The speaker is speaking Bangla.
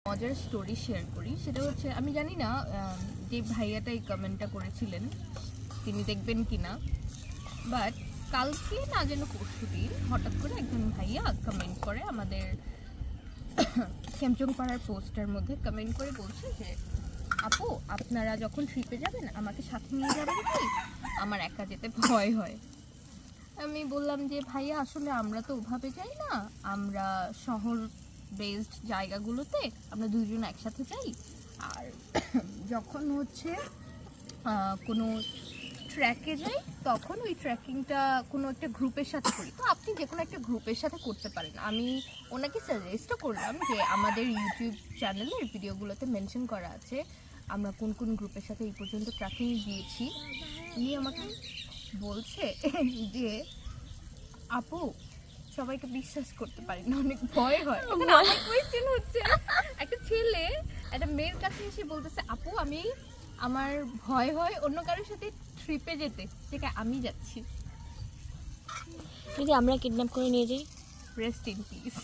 মজার স্টোরি শেয়ার করি। সেটা হচ্ছে, আমি জানি না যে ভাইয়াটা এই কমেন্টটা করেছিলেন তিনি দেখবেন কিনা, বাট কালকে না যেন পরশুদিন হঠাৎ করে একজন ভাইয়া কমেন্ট করে আমাদের খেমচং পাড়ার পোস্টার মধ্যে কমেন্ট করে বলছে যে আপু আপনারা যখন ট্রিপে যাবেন আমাকে সাথে নিয়ে যাবেন কি, আমার একা যেতে ভয় হয়। আমি বললাম যে ভাইয়া আসলে আমরা তো ওভাবে যাই না, আমরা শহর বেসড জায়গাগুলোতে আমরা দুজন একসাথে যাই, আর যখন হচ্ছে কোনো ট্র্যাকে যাই তখন ওই ট্রেকিংটা কোনো একটা গ্রুপের সাথে করি, তো আপনি যে কোনো একটা গ্রুপের সাথে করতে পারেন। আমি ওনাকে সাজেস্টও করলাম যে আমাদের ইউটিউব চ্যানেলের ভিডিওগুলোতে মেনশন করা আছে আমরা কোন কোন গ্রুপের সাথে এই পর্যন্ত ট্রেকিং গিয়েছি। উনি আমাকে বলছে যে আপু সবাইকে বিশ্বাস করতে পারি না, অনেক ভয় হয়। এখন আমার কোয়েশ্চেন হচ্ছে, একটা ছেলে একটা মেয়ের কাছে এসে বলতেছে আপু আমার ভয় হয় অন্য কারোর সাথে ট্রিপে যেতে, যেটা আমি যাচ্ছি। যদি আমরা কিডন্যাপ করে নিয়ে যাই, রেস্ট ইন পিস।